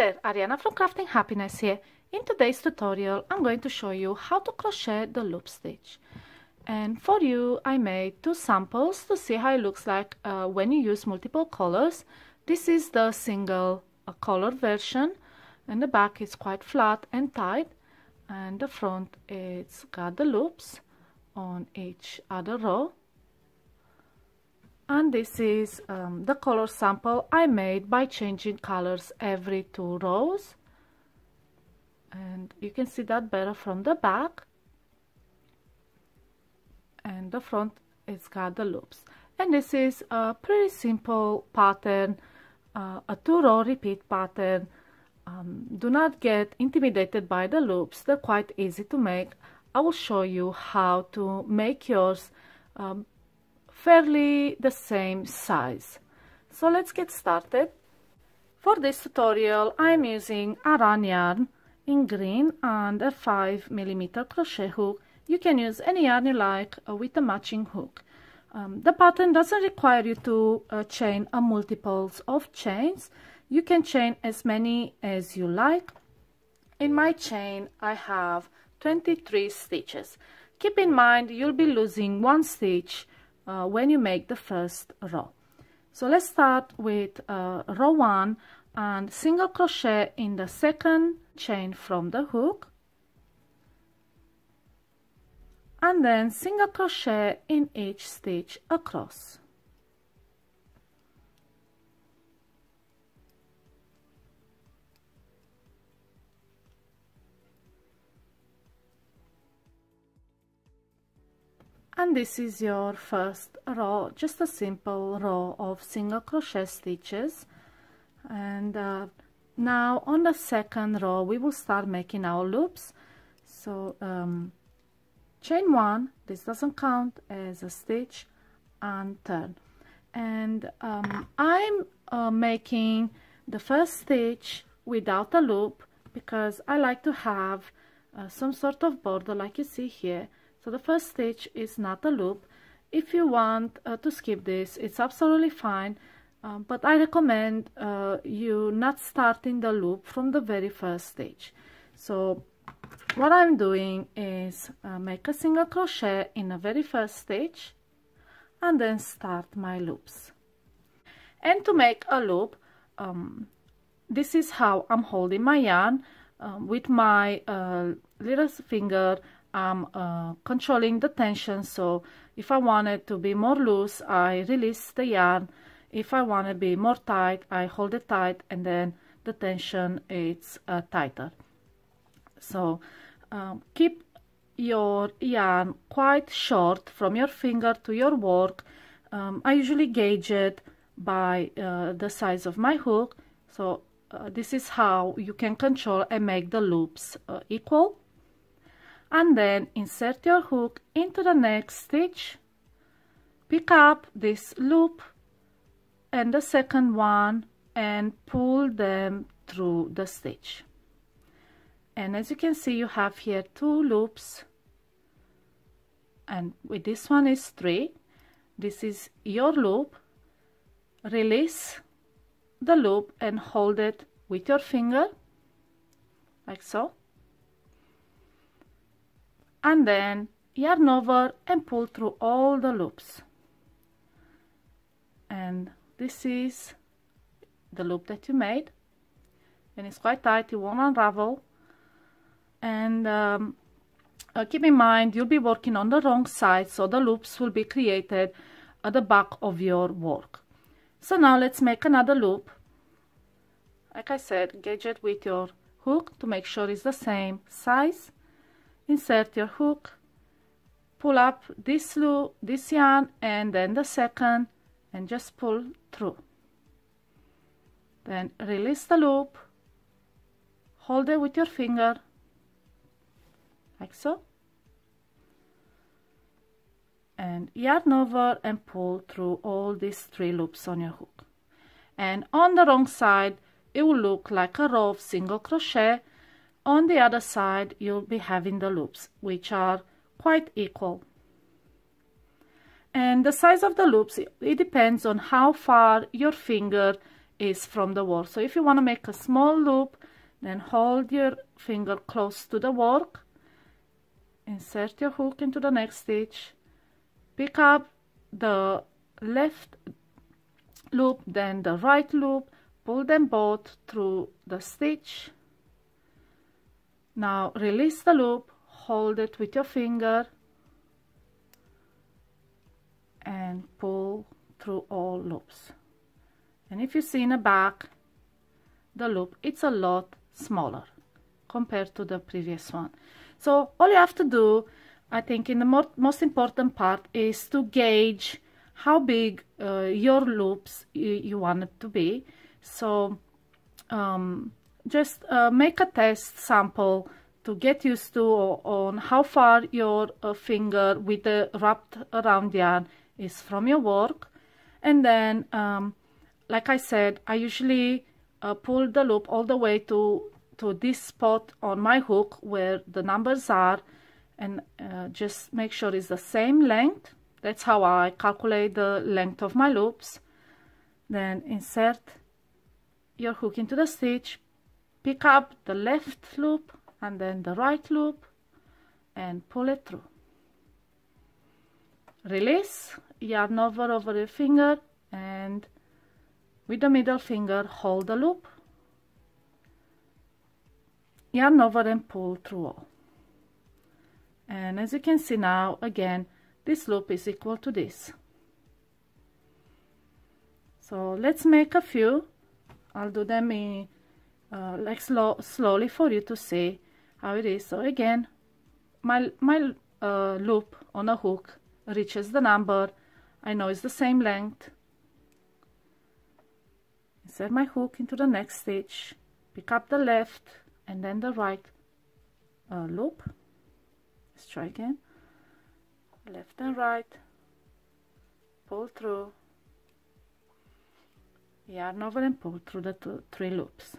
there, Ariana from Crafting Happiness here. In today's tutorial I'm going to show you how to crochet the loop stitch. And for you I made two samples to see how it looks like when you use multiple colors. This is the single color version, and the back is quite flat and tight, and the front it's got the loops on each other row. And this is the color sample I made by changing colors every 2 rows, and you can see that better from the back. And the front it's got the loops, and this is a pretty simple pattern, a 2-row repeat pattern. Do not get intimidated by the loops, they're quite easy to make. I will show you how to make yours fairly the same size. So let's get started. For this tutorial I'm using Aran yarn in green and a 5mm crochet hook. You can use any yarn you like with a matching hook. The pattern doesn't require you to chain a multiples of chains. You can chain as many as you like. In my chain I have 23 stitches. Keep in mind you'll be losing 1 stitch when you make the first row. So let's start with row 1 and single crochet in the second chain from the hook, and then single crochet in each stitch across. And this is your first row, just a simple row of single crochet stitches. And now on the second row we will start making our loops. So chain 1, this doesn't count as a stitch, and turn. And I'm making the first stitch without a loop because I like to have some sort of border like you see here. So the first stitch is not a loop. If you want to skip this, it's absolutely fine, but I recommend you not starting the loop from the very first stitch. So what I'm doing is make a single crochet in the very first stitch and then start my loops. And to make a loop, this is how I'm holding my yarn. With my little finger I'm controlling the tension, so if I want it to be more loose I release the yarn. If I want to be more tight I hold it tight, and then the tension is tighter. So keep your yarn quite short from your finger to your work. I usually gauge it by the size of my hook, so this is how you can control and make the loops equal. And then insert your hook into the next stitch, pick up this loop and the second one and pull them through the stitch. And as you can see you have here 2 loops, and with this one is 3. This is your loop. Release the loop and hold it with your finger like so, and then yarn over and pull through all the loops. And this is the loop that you made, and it's quite tight, it won't unravel. And keep in mind you'll be working on the wrong side, so the loops will be created at the back of your work. So now let's make another loop. Like I said, gauge it with your hook to make sure it's the same size. Insert your hook, pull up this loop, this yarn, and then the second, and just pull through. Then release the loop, hold it with your finger like so, and yarn over and pull through all these 3 loops on your hook. And on the wrong side it will look like a row of single crochet. On the other side you'll be having the loops, which are quite equal. And the size of the loops, it depends on how far your finger is from the work. So if you want to make a small loop, then hold your finger close to the work, insert your hook into the next stitch, pick up the left loop, then the right loop, pull them both through the stitch. Now release the loop, hold it with your finger, and pull through all loops. And if you see in the back, the loop, it's a lot smaller compared to the previous one. So all you have to do, I think, in the most important part is to gauge how big your loops you want it to be. So just make a test sample to get used to on how far your finger with the wrapped around yarn is from your work. And then like I said, I usually pull the loop all the way to this spot on my hook where the numbers are, and just make sure it's the same length. That's how I calculate the length of my loops. Then insert your hook into the stitch, pick up the left loop and then the right loop and pull it through. Release, yarn over your finger, and with the middle finger hold the loop, yarn over and pull through all. And as you can see now, again, this loop is equal to this. So let's make a few. I'll do them in like slowly for you to see how it is. So again, my loop on a hook reaches the number. I know it's the same length. Insert my hook into the next stitch, pick up the left and then the right loop. Let's try again. Left and right, pull through, yarn over and pull through the three loops,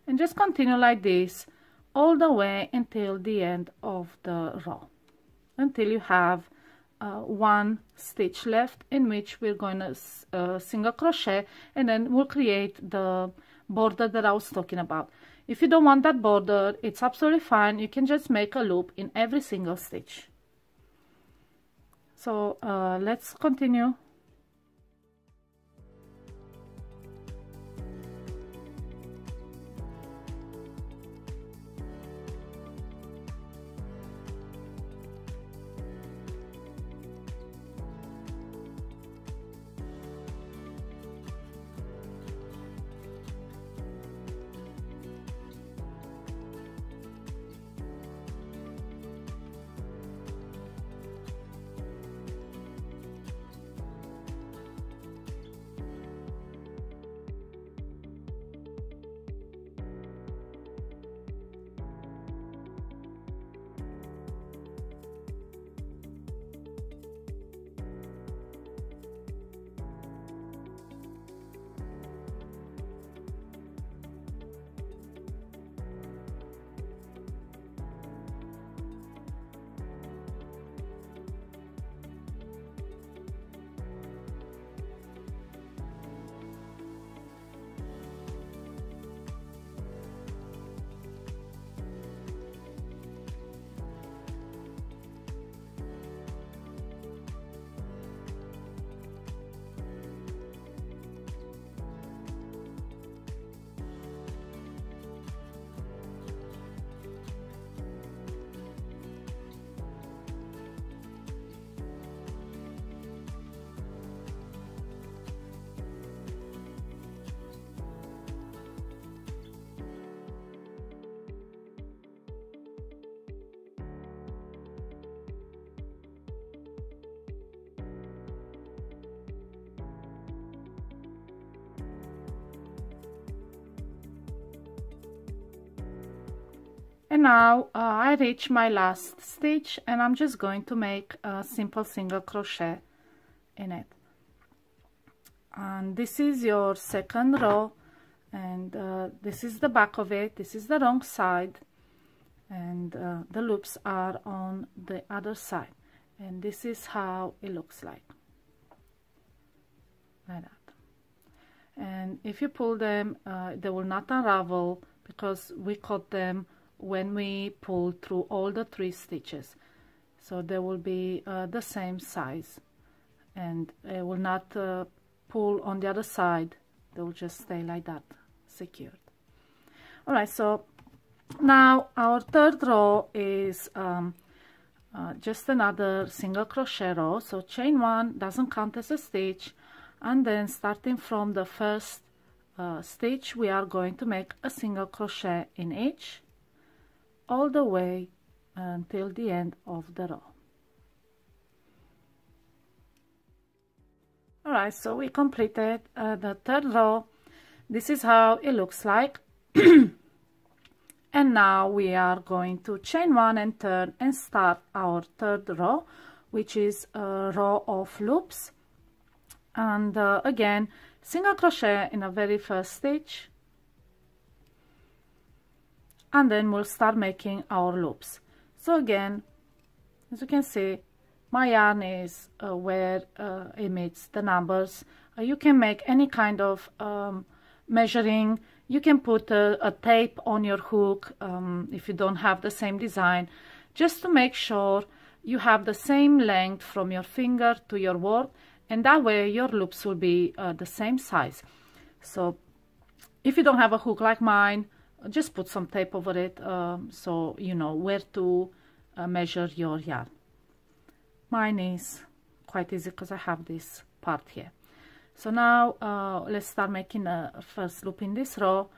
and just continue like this all the way until the end of the row, until you have one stitch left in which we're going to single crochet, and then we'll create the border that I was talking about. If you don't want that border, it's absolutely fine. You can just make a loop in every single stitch. So let's continue. And now I reach my last stitch, and I'm just going to make a simple single crochet in it. And this is your second row, and this is the back of it. This is the wrong side, and the loops are on the other side, and this is how it looks like that. and if you pull them, they will not unravel because we cut them when we pull through all the 3 stitches. So they will be the same size, and it will not pull on the other side. They will just stay like that, secured. Alright, so now our 3rd row is just another single crochet row. So chain 1 doesn't count as a stitch, and then starting from the 1st stitch, we are going to make a single crochet in each all the way until the end of the row. Alright, so we completed the 3rd row. This is how it looks like. And now we are going to chain 1 and turn and start our 3rd row, which is a row of loops. And again, single crochet in the very 1st stitch, and then we'll start making our loops. So again, as you can see, my yarn is where it meets the numbers. You can make any kind of measuring. You can put a tape on your hook if you don't have the same design, just to make sure you have the same length from your finger to your work, and that way your loops will be the same size. So if you don't have a hook like mine, just put some tape over it so you know where to measure your yarn. Mine is quite easy because I have this part here. So now let's start making the 1st loop in this row.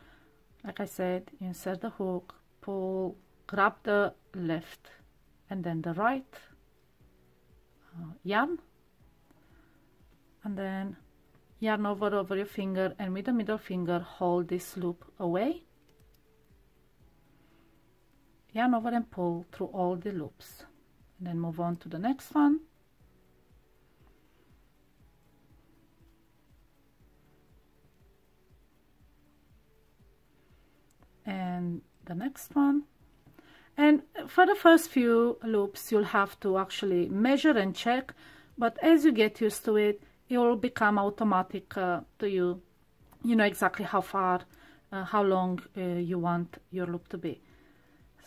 Like I said, you insert the hook, pull, grab the left and then the right yarn, and then yarn over your finger, and with the middle finger hold this loop away, yarn over and pull through all the loops, and then move on to the next one. And the next one. And for the first few loops you'll have to actually measure and check, but as you get used to it, it will become automatic to you. You know exactly how far, how long you want your loop to be.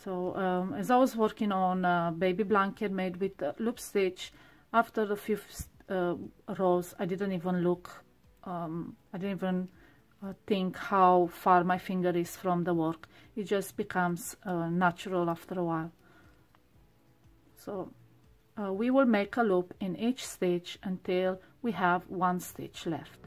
So as I was working on a baby blanket made with loop stitch, after a few rows I didn't even look, I didn't even think how far my finger is from the work. It just becomes natural after a while. So we will make a loop in each stitch until we have 1 stitch left.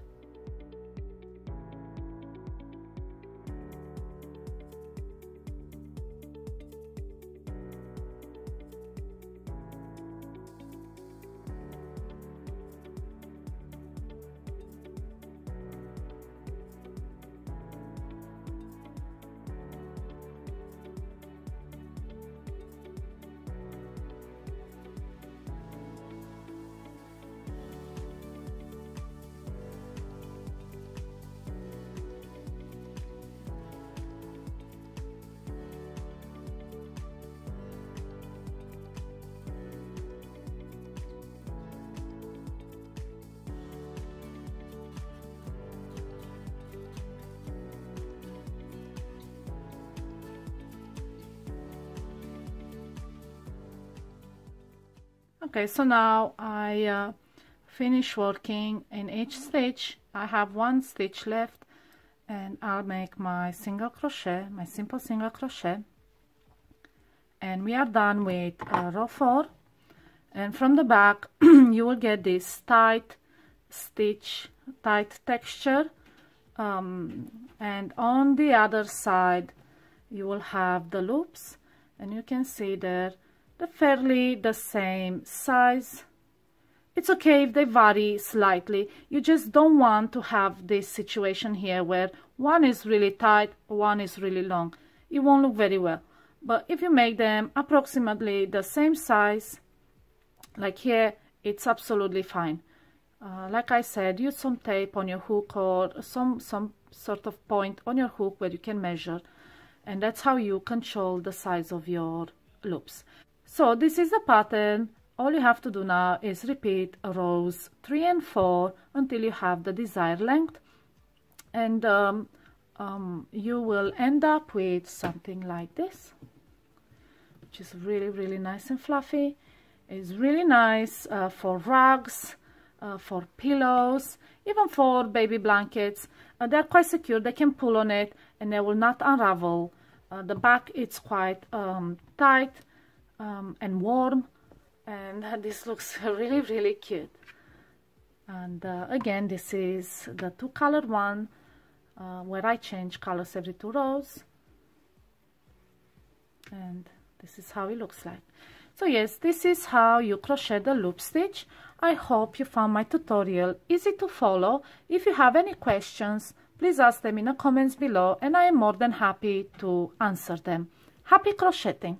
Okay, so now I finish working in each stitch. I have 1 stitch left, and I'll make my single crochet, my simple single crochet, and we are done with row 4. And from the back you will get this tight stitch, tight texture, and on the other side you will have the loops, and you can see there they're fairly the same size. It's okay if they vary slightly. You just don't want to have this situation here where one is really tight, one is really long. It won't look very well. But if you make them approximately the same size, like here, it's absolutely fine. Like I said, use some tape on your hook or some sort of point on your hook where you can measure, and that's how you control the size of your loops. So this is the pattern. All you have to do now is repeat rows 3 and 4 until you have the desired length. and you will end up with something like this, which is really nice and fluffy. It's really nice for rugs, for pillows, even for baby blankets. They're quite secure. They can pull on it and they will not unravel. The back it's quite tight and warm, and this looks really cute. And again, this is the 2-color one, where I change colors every 2 rows, and this is how it looks like. So yes, this is how you crochet the loop stitch. I hope you found my tutorial easy to follow. If you have any questions, please ask them in the comments below, and I am more than happy to answer them. Happy crocheting!